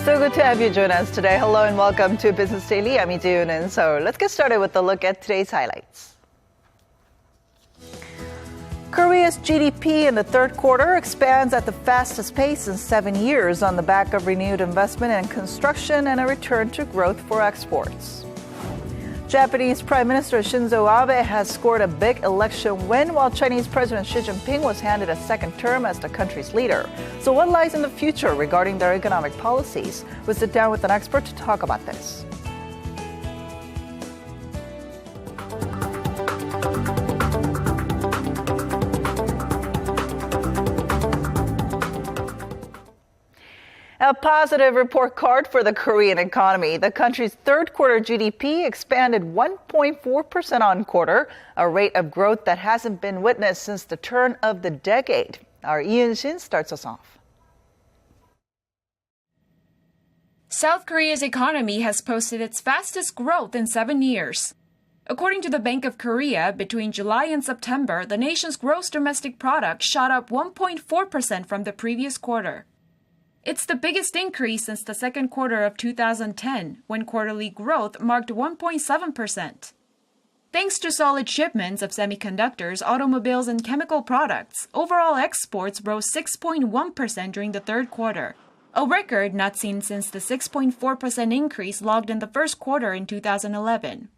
So good to have you join us today. Hello and welcome to Business Daily. I'm Lee Ji-Eun. So let's get started with a look at today's highlights. Korea's GDP in the third quarter expands at the fastest pace in 7 years on the back of renewed investment in construction and a return to growth for exports. Japanese Prime Minister Shinzo Abe has scored a big election win while Chinese President Xi Jinping was handed a second term as the country's leader. So what lies in the future regarding their economic policies? We'll sit down with an expert to talk about this. A positive report card for the Korean economy. The country's third quarter GDP expanded 1.4% on quarter, a rate of growth that hasn't been witnessed since the turn of the decade. Our Lee Eun-shin starts us off. South Korea's economy has posted its fastest growth in 7 years. According to the Bank of Korea, between July and September, the nation's gross domestic product shot up 1.4% from the previous quarter. It's the biggest increase since the second quarter of 2010, when quarterly growth marked 1.7%. Thanks to solid shipments of semiconductors, automobiles, and chemical products, overall exports rose 6.1% during the third quarter, a record not seen since the 6.4% increase logged in the first quarter in 2011.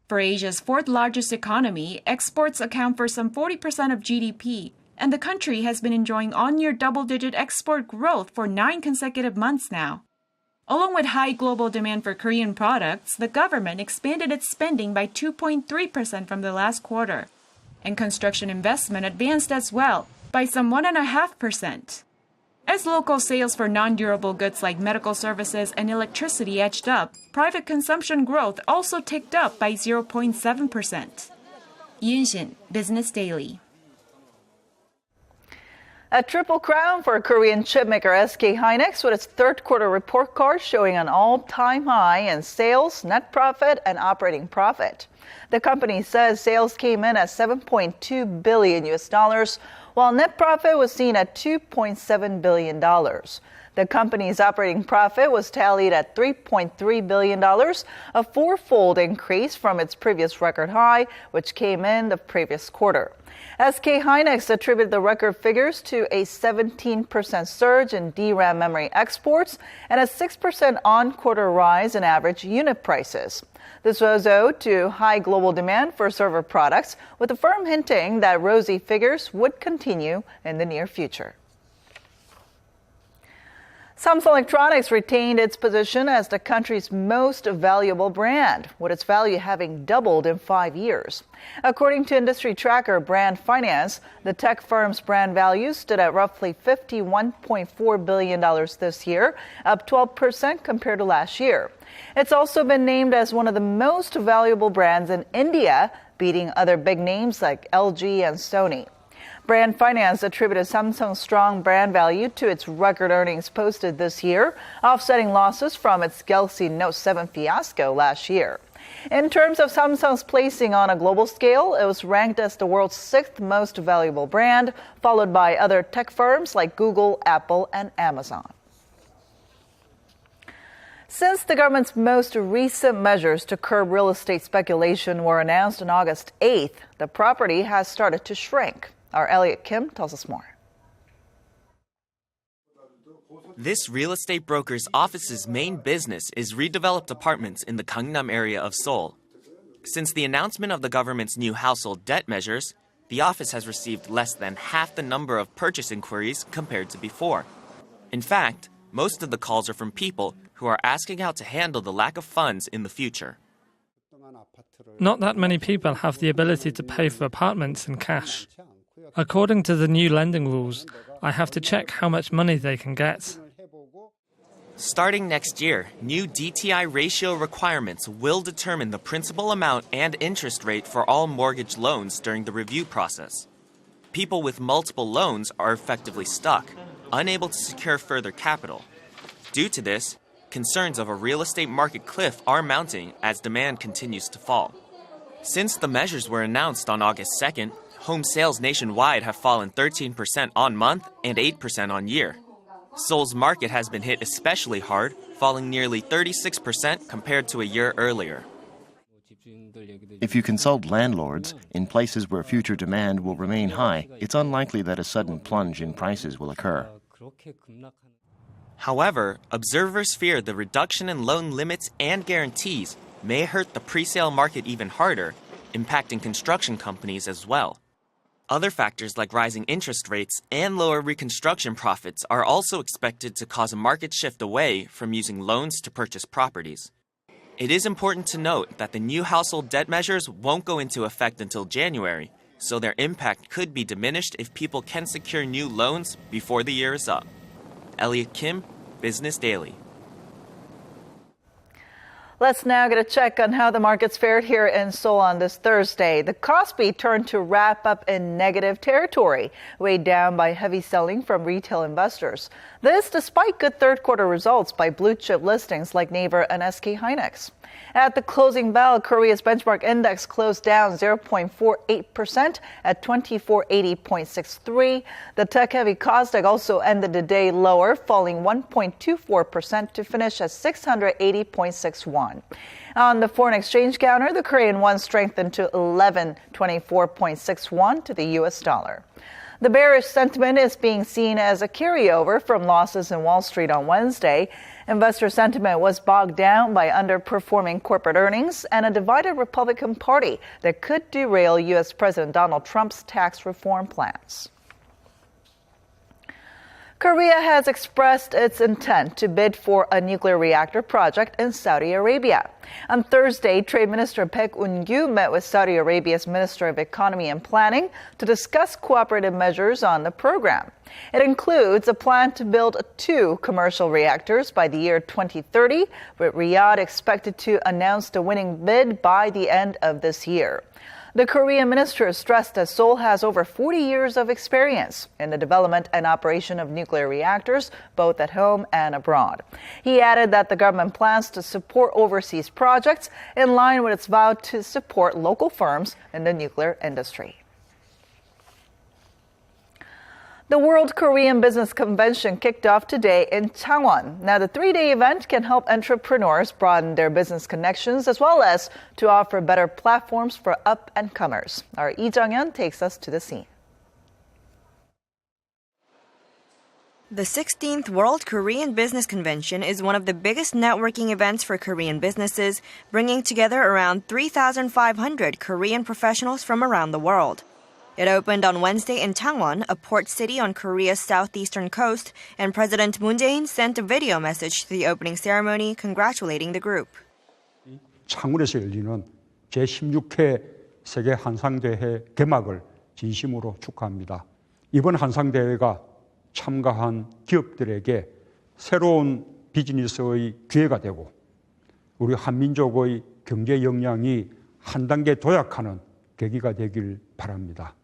For Asia's fourth largest economy, exports account for some 40% of GDP, and the country has been enjoying on-year double-digit export growth for 9 consecutive months now. Along with high global demand for Korean products, the government expanded its spending by 2.3% from the last quarter, and construction investment advanced as well by some 1.5%. As local sales for non-durable goods like medical services and electricity edged up, private consumption growth also ticked up by 0.7%. Yoon-shin, Business Daily. A triple crown for Korean chipmaker SK hynix with its third quarter report card showing an all-time high in sales, net profit, and operating profit. The company says sales came in at $7.2 billion, while net profit was seen at $2.7 billion. The company's operating profit was tallied at $3.3 billion, a fourfold increase from its previous record high, which came in the previous quarter. SK hynix attributed the record figures to a 17% surge in DRAM memory exports and a 6% on-quarter rise in average unit prices. This was owed to high global demand for server products, with the firm hinting that rosy figures would continue in the near future. Samsung Electronics retained its position as the country's most valuable brand, with its value having doubled in 5 years. According to industry tracker Brand Finance, the tech firm's brand value stood at roughly $51.4 billion this year, up 12% compared to last year. It's also been named as one of the most valuable brands in India, beating other big names like LG and Sony. Brand Finance attributed Samsung's strong brand value to its record earnings posted this year, offsetting losses from its Galaxy Note 7 fiasco last year. In terms of Samsung's placing on a global scale, it was ranked as the world's 6th most valuable brand, followed by other tech firms like Google, Apple, and Amazon. Since the government's most recent measures to curb real estate speculation were announced on August 8th, the property has started to shrink. Our Elliot Kim tells us more. This real estate broker's office's main business is redeveloped apartments in the Gangnam area of Seoul. Since the announcement of the government's new household debt measures, the office has received less than half the number of purchase inquiries compared to before. In fact, most of the calls are from people who are asking how to handle the lack of funds in the future. Not that many people have the ability to pay for apartments in cash. According to the new lending rules, I have to check how much money they can get. Starting next year, new DTI ratio requirements will determine the principal amount and interest rate for all mortgage loans during the review process. People with multiple loans are effectively stuck, unable to secure further capital. Due to this, concerns of a real estate market cliff are mounting as demand continues to fall. Since the measures were announced on August 2nd, home sales nationwide have fallen 13% on month and 8% on year. Seoul's market has been hit especially hard, falling nearly 36% compared to a year earlier. If you consult landlords, in places where future demand will remain high, it's unlikely that a sudden plunge in prices will occur. However, observers fear the reduction in loan limits and guarantees may hurt the presale market even harder, impacting construction companies as well. Other factors like rising interest rates and lower reconstruction profits are also expected to cause a market shift away from using loans to purchase properties. It is important to note that the new household debt measures won't go into effect until January, so their impact could be diminished if people can secure new loans before the year is up. Elliot Kim, Business Daily. Let's now get a check on how the markets fared here in Seoul on this Thursday. The Kospi turned to wrap up in negative territory, weighed down by heavy selling from retail investors. This despite good third quarter results by blue chip listings like Naver and SK hynix. At the closing bell, Korea's benchmark index closed down 0.48% at 2480.63. The tech-heavy Kosdaq also ended the day lower, falling 1.24% to finish at 680.61. On the foreign exchange counter, the Korean won strengthened to 1124.61 to the U.S. dollar. The bearish sentiment is being seen as a carryover from losses in Wall Street on Wednesday. Investor sentiment was bogged down by underperforming corporate earnings and a divided Republican Party that could derail U.S. President Donald Trump's tax reform plans. Korea has expressed its intent to bid for a nuclear reactor project in Saudi Arabia. On Thursday, Trade Minister Baek Un-gyu met with Saudi Arabia's Minister of Economy and Planning to discuss cooperative measures on the program. It includes a plan to build 2 commercial reactors by the year 2030, with Riyadh expected to announce the winning bid by the end of this year. The Korean minister stressed that Seoul has over 40 years of experience in the development and operation of nuclear reactors, both at home and abroad. He added that the government plans to support overseas projects in line with its vow to support local firms in the nuclear industry. The World Korean Business Convention kicked off today in Changwon. Now, the 3-day event can help entrepreneurs broaden their business connections as well as to offer better platforms for up-and-comers. Our Lee Jung-hyun takes us to the scene. The 16th World Korean Business Convention is one of the biggest networking events for Korean businesses, bringing together around 3,500 Korean professionals from around the world. It opened on Wednesday in Changwon, a port city on Korea's southeastern coast, and President Moon Jae-in sent a video message to the opening ceremony congratulating the group. 창원에서 열리는 제16회 세계 한상대회 개막을 진심으로 축하합니다. 이번 한상대회가 참가한 기업들에게 새로운 비즈니스의 기회가 되고 우리 한민족의 경제 역량이 한 단계 도약하는 계기가 되길 바랍니다.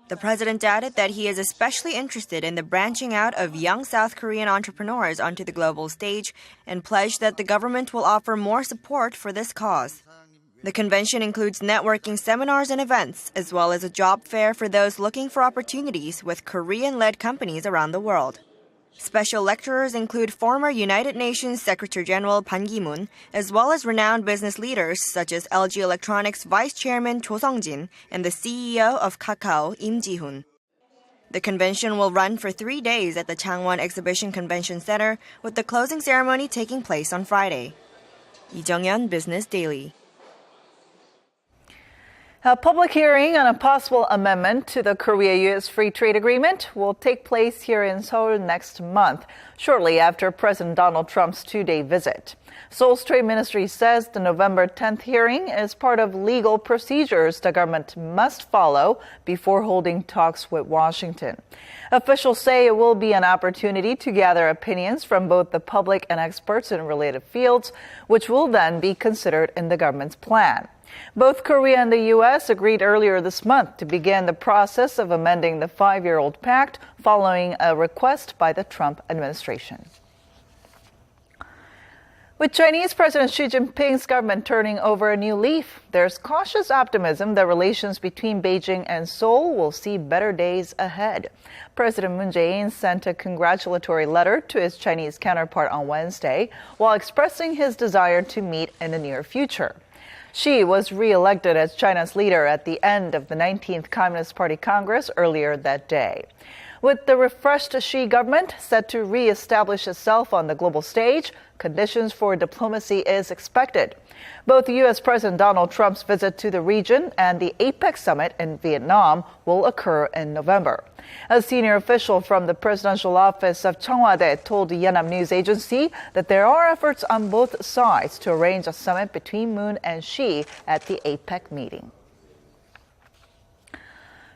The president added that he is especially interested in the branching out of young South Korean entrepreneurs onto the global stage and pledged that the government will offer more support for this cause. The convention includes networking seminars and events, as well as a job fair for those looking for opportunities with Korean-led companies around the world. Special lecturers include former United Nations Secretary-General Ban Ki-moon, as well as renowned business leaders such as LG Electronics Vice Chairman Cho Sung-jin and the CEO of Kakao, Im Ji-hoon. The convention will run for 3 days at the Changwon Exhibition Convention Center, with the closing ceremony taking place on Friday. Lee Jung-hyun, Business Daily. A public hearing on a possible amendment to the Korea-U.S. Free Trade Agreement will take place here in Seoul next month, shortly after President Donald Trump's 2-day visit. Seoul's Trade Ministry says the November 10th hearing is part of legal procedures the government must follow before holding talks with Washington. Officials say it will be an opportunity to gather opinions from both the public and experts in related fields, which will then be considered in the government's plan. Both Korea and the U.S. agreed earlier this month to begin the process of amending the 5-year-old pact following a request by the Trump administration. With Chinese President Xi Jinping's government turning over a new leaf, there's cautious optimism that relations between Beijing and Seoul will see better days ahead. President Moon Jae-in sent a congratulatory letter to his Chinese counterpart on Wednesday while expressing his desire to meet in the near future. Xi was re-elected as China's leader at the end of the 19th Communist Party Congress earlier that day. With the refreshed Xi government set to re-establish itself on the global stage, conditions for diplomacy is expected. Both U.S. President Donald Trump's visit to the region and the APEC summit in Vietnam will occur in November. A senior official from the presidential office of Cheong Wa-dae told the Yonhap News Agency that there are efforts on both sides to arrange a summit between Moon and Xi at the APEC meeting.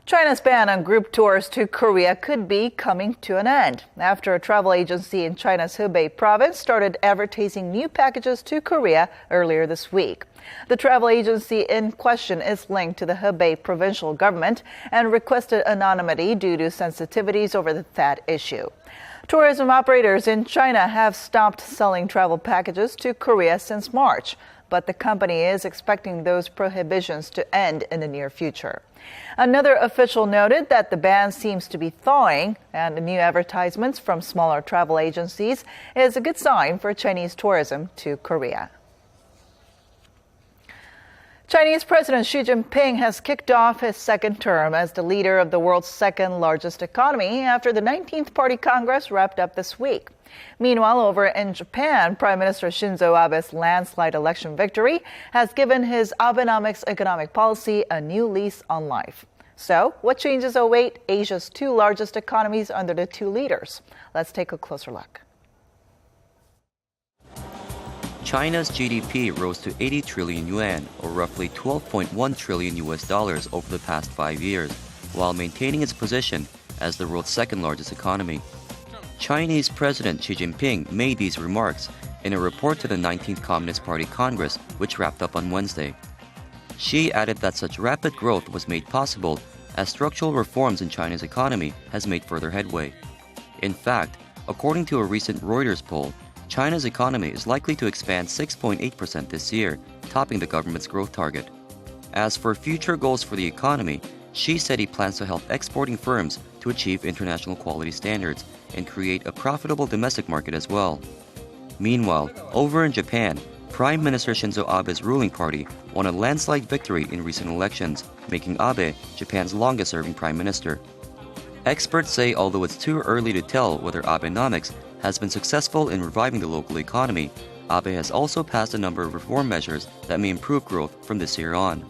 China's ban on group tours to Korea could be coming to an end after a travel agency in China's Hebei province started advertising new packages to Korea earlier this week. The travel agency in question is linked to the Hebei provincial government and requested anonymity due to sensitivities over that issue. Tourism operators in China have stopped selling travel packages to Korea since March, but the company is expecting those prohibitions to end in the near future. Another official noted that the ban seems to be thawing, and the new advertisements from smaller travel agencies is a good sign for Chinese tourism to Korea. Chinese President Xi Jinping has kicked off his second term as the leader of the world's second largest economy after the 19th Party Congress wrapped up this week. Meanwhile, over in Japan, Prime Minister Shinzo Abe's landslide election victory has given his Abenomics economic policy a new lease on life. So, what changes await Asia's two largest economies under the two leaders? Let's take a closer look. China's GDP rose to 80 trillion yuan, or roughly $12.1 trillion over the past 5 years, while maintaining its position as the world's second largest economy. Chinese President Xi Jinping made these remarks in a report to the 19th Communist Party Congress, which wrapped up on Wednesday. Xi added that such rapid growth was made possible as structural reforms in China's economy has made further headway. In fact, according to a recent Reuters poll, China's economy is likely to expand 6.8% this year, topping the government's growth target. As for future goals for the economy, Xi said he plans to help exporting firms to achieve international quality standards and create a profitable domestic market as well. Meanwhile, over in Japan, Prime Minister Shinzo Abe's ruling party won a landslide victory in recent elections, making Abe Japan's longest-serving prime minister. Experts say although it's too early to tell whether Abenomics has been successful in reviving the local economy, Abe has also passed a number of reform measures that may improve growth from this year on.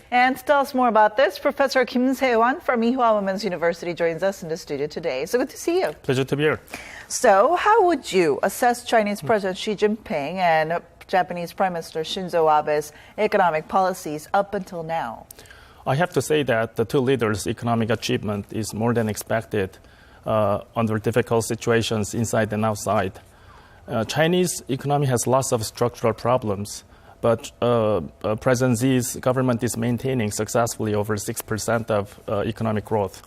And to tell us more about this, Professor Kim Se-wan from Ewha Women's University joins us in the studio today. So good to see you. Pleasure to be here. So how would you assess Chinese President Xi Jinping and Japanese Prime Minister Shinzo Abe's economic policies up until now? I have to say that the two leaders' economic achievement is more than expected under difficult situations inside and outside. Chinese economy has lots of structural problems, but President Xi's government is maintaining successfully over 6% of economic growth.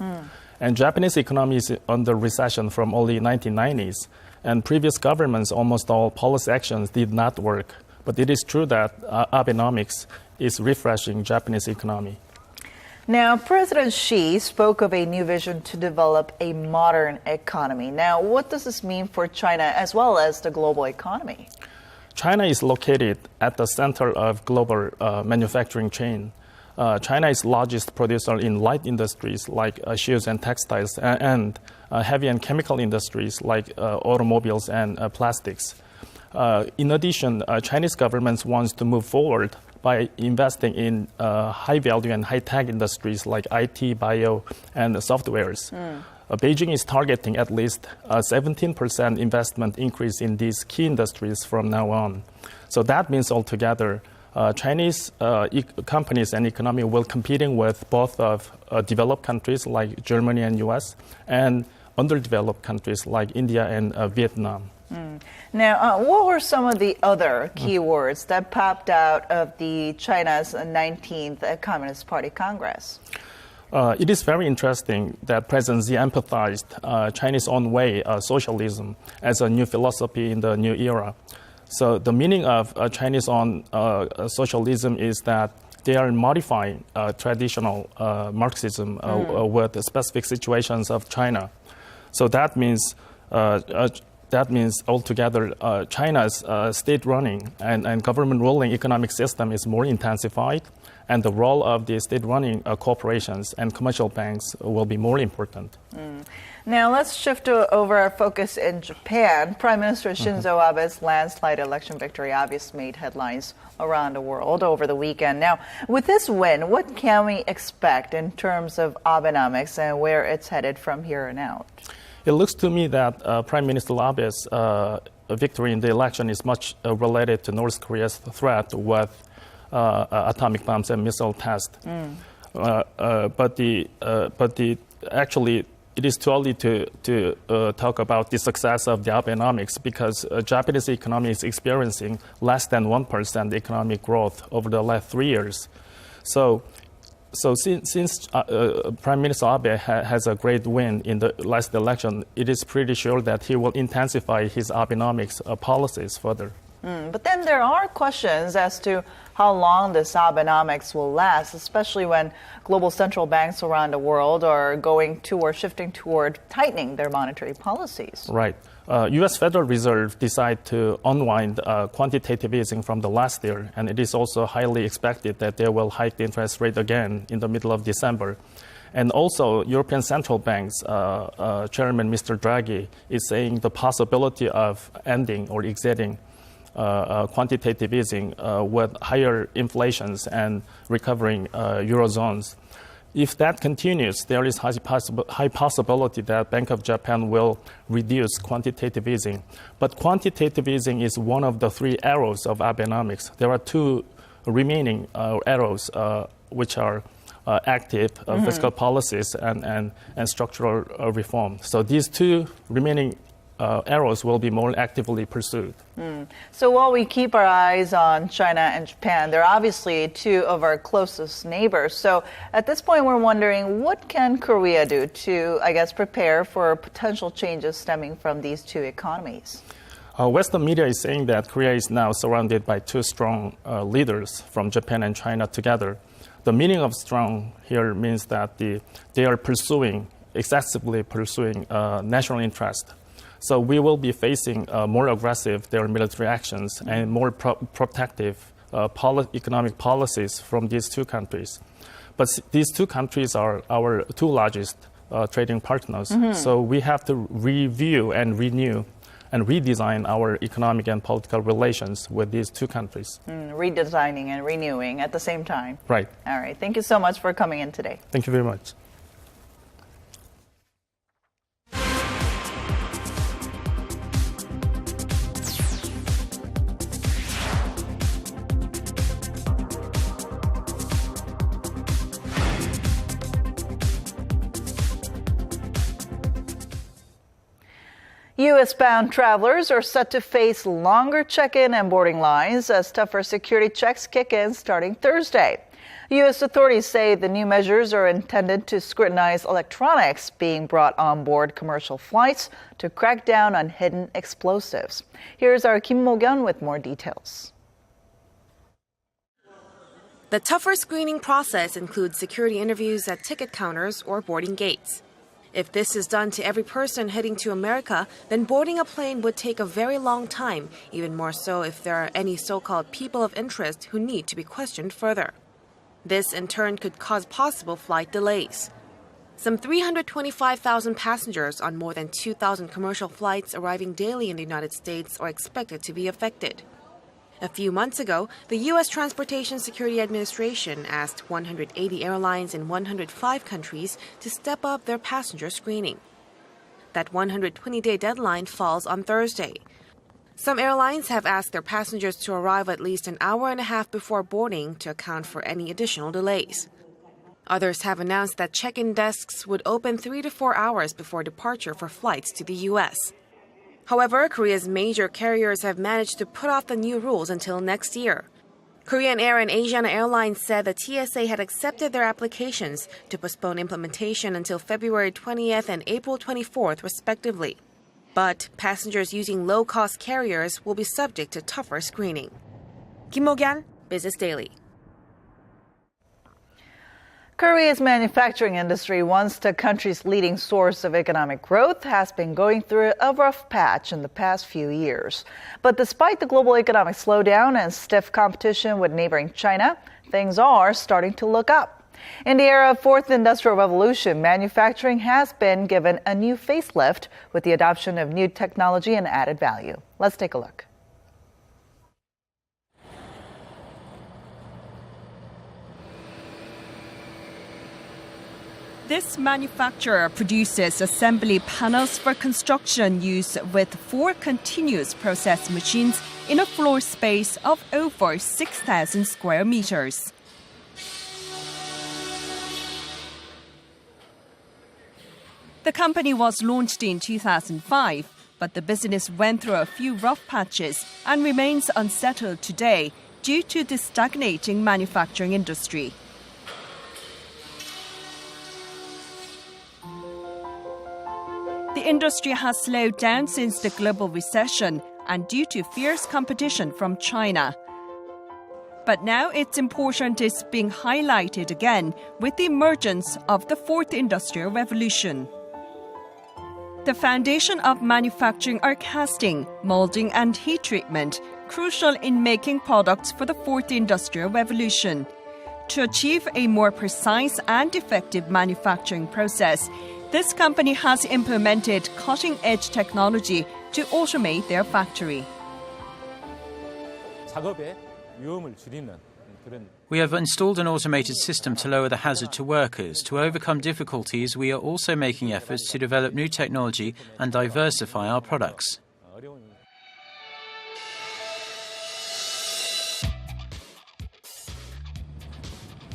And Japanese economy is under recession from early 1990s, and previous governments, almost all policy actions did not work. But it is true that Abenomics is refreshing Japanese economy. Now, President Xi spoke of a new vision to develop a modern economy. Now, what does this mean for China as well as the global economy? China is located at the center of global manufacturing chain. China is largest producer in light industries like shoes and textiles, and heavy and chemical industries like automobiles and plastics. In addition, Chinese government wants to move forward by investing in high-value and high-tech industries like IT, bio, and softwares. Beijing is targeting at least a 17% investment increase in these key industries from now on. So that means altogether, Chinese companies and economy will competing with both of developed countries like Germany and US and underdeveloped countries like India and Vietnam. Now, what were some of the other keywords that popped out of the China's 19th Communist Party Congress? It is very interesting that President Xi empathized Chinese own way socialism as a new philosophy in the new era. So the meaning of Chinese own socialism is that they are modifying traditional Marxism with the specific situations of China. So that means altogether China's state-running and government-ruling economic system is more intensified, and the role of the state-running corporations and commercial banks will be more important. Now let's shift over our focus in Japan. Prime Minister Shinzo Abe's landslide election victory obviously made headlines around the world over the weekend. Now, with this win, what can we expect in terms of Abenomics and where it's headed from here on out? It looks to me that Prime Minister Abe's victory in the election is much related to North Korea's threat with atomic bombs and missile tests. Actually, it is too early to talk about the success of the Abenomics because Japanese economy is experiencing less than 1% economic growth over the last 3 years. So since Prime Minister Abe has a great win in the last election, it is pretty sure that he will intensify his Abenomics policies further. But then there are questions as to how long this Abenomics will last, especially when global central banks around the world are shifting toward tightening their monetary policies. Right. U.S. Federal Reserve decided to unwind quantitative easing from the last year, and it is also highly expected that they will hike the interest rate again in the middle of December. And also, European Central Bank's Chairman Mr. Draghi is saying the possibility of ending or exiting quantitative easing with higher inflations and recovering eurozones. If that continues, there is high possibility that Bank of Japan will reduce quantitative easing. But quantitative easing is one of the three arrows of Abenomics. There are two remaining arrows, which are active fiscal policies and structural reform. So these two remaining arrows will be more actively pursued. So while we keep our eyes on China and Japan, they're obviously two of our closest neighbors. So at this point, we're wondering, what can Korea do to, prepare for potential changes stemming from these two economies? Western media is saying that Korea is now surrounded by two strong leaders from Japan and China together. The meaning of strong here means that they are excessively pursuing national interest. So we will be facing more aggressive their military actions and more protective economic policies from these two countries. But these two countries are our two largest trading partners. So we have to review and renew and redesign our economic and political relations with these two countries. Redesigning and renewing at the same time. Right. All right. Thank you so much for coming in today. Thank you very much. U.S.-bound travelers are set to face longer check-in and boarding lines as tougher security checks kick in starting Thursday. U.S. authorities say the new measures are intended to scrutinize electronics being brought on board commercial flights to crack down on hidden explosives. Here's our Kim Mo-gyun with more details. The tougher screening process includes security interviews at ticket counters or boarding gates. If this is done to every person heading to America, then boarding a plane would take a very long time, even more so if there are any so-called people of interest who need to be questioned further. This, in turn, could cause possible flight delays. Some 325,000 passengers on more than 2,000 commercial flights arriving daily in the United States are expected to be affected. A few months ago, the U.S. Transportation Security Administration asked 180 airlines in 105 countries to step up their passenger screening. That 120-day deadline falls on Thursday. Some airlines have asked their passengers to arrive at least an hour and a half before boarding to account for any additional delays. Others have announced that check-in desks would open 3 to 4 hours before departure for flights to the U.S. However, Korea's major carriers have managed to put off the new rules until next year. Korean Air and Asiana Airlines said the TSA had accepted their applications to postpone implementation until February 20th and April 24th, respectively. But passengers using low-cost carriers will be subject to tougher screening. Kim Mo-kyan, Business Daily. Korea's manufacturing industry, once the country's leading source of economic growth, has been going through a rough patch in the past few years. But despite the global economic slowdown and stiff competition with neighboring China, things are starting to look up. In the era of Fourth Industrial Revolution, manufacturing has been given a new facelift with the adoption of new technology and added value. Let's take a look. This manufacturer produces assembly panels for construction use with 4 continuous process machines in a floor space of over 6,000 square meters. The company was launched in 2005, but the business went through a few rough patches and remains unsettled today due to the stagnating manufacturing industry. The industry has slowed down since the global recession and due to fierce competition from China. But now its importance is being highlighted again with the emergence of the Fourth Industrial Revolution. The foundation of manufacturing are casting, molding and heat treatment, crucial in making products for the Fourth Industrial Revolution. To achieve a more precise and effective manufacturing process, this company has implemented cutting-edge technology to automate their factory. We have installed an automated system to lower the hazard to workers. To overcome difficulties, we are also making efforts to develop new technology and diversify our products.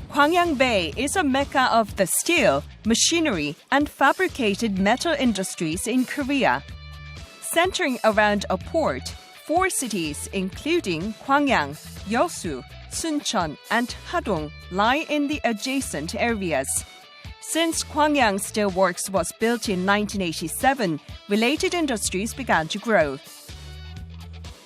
Gwangyang Bay is a mecca of the steel, machinery, and fabricated metal industries in Korea. Centering around a port, 4 cities, including Gwangyang, Yeosu, Suncheon, and Hadong, lie in the adjacent areas. Since Gwangyang Steelworks was built in 1987, related industries began to grow.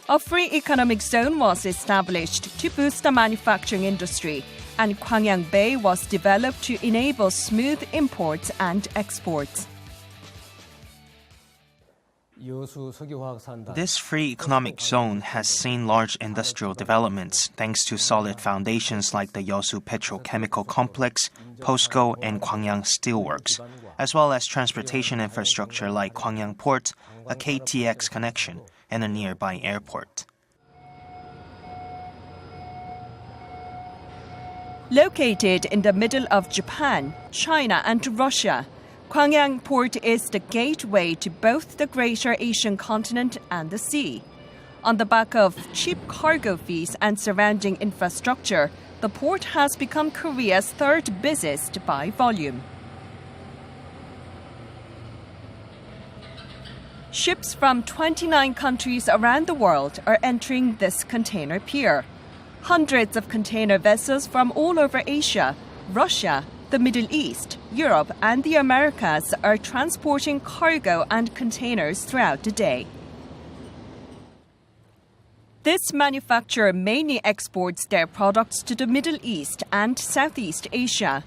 A free economic zone was established to boost the manufacturing industry, and Gwangyang Bay was developed to enable smooth imports and exports. This free economic zone has seen large industrial developments thanks to solid foundations like the Yeosu Petrochemical Complex, POSCO, and Gwangyang Steelworks, as well as transportation infrastructure like Gwangyang Port, a KTX connection, and a nearby airport. Located in the middle of Japan, China, and Russia, Gwangyang Port is the gateway to both the greater Asian continent and the sea. On the back of cheap cargo fees and surrounding infrastructure, the port has become Korea's 3rd busiest by volume. Ships from 29 countries around the world are entering this container pier. Hundreds of container vessels from all over Asia, Russia, the Middle East, Europe, and the Americas are transporting cargo and containers throughout the day. This manufacturer mainly exports their products to the Middle East and Southeast Asia.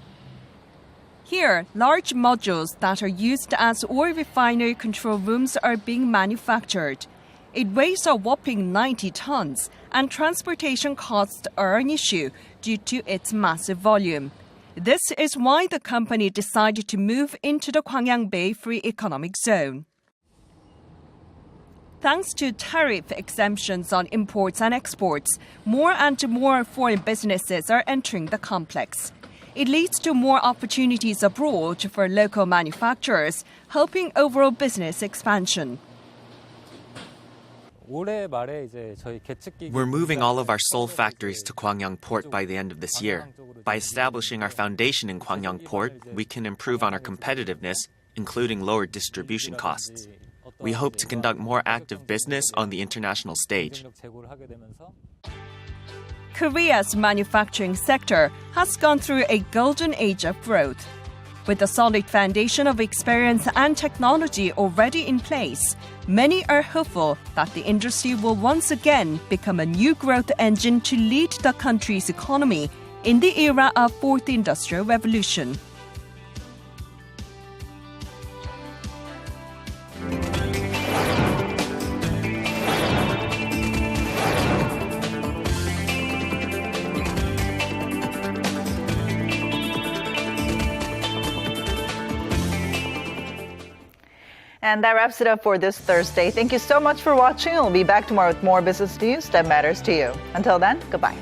Here, large modules that are used as oil refinery control rooms are being manufactured. It weighs a whopping 90 tons, and transportation costs are an issue due to its massive volume. This is why the company decided to move into the Gwangyang Bay Free Economic Zone. Thanks to tariff exemptions on imports and exports, more and more foreign businesses are entering the complex. It leads to more opportunities abroad for local manufacturers, helping overall business expansion. We're moving all of our Seoul factories to Gwangyang Port by the end of this year. By establishing our foundation in Gwangyang Port, we can improve on our competitiveness, including lower distribution costs. We hope to conduct more active business on the international stage. Korea's manufacturing sector has gone through a golden age of growth. With a solid foundation of experience and technology already in place, many are hopeful that the industry will once again become a new growth engine to lead the country's economy in the era of Fourth Industrial Revolution. And that wraps it up for this Thursday. Thank you so much for watching. We'll be back tomorrow with more business news that matters to you. Until then, goodbye.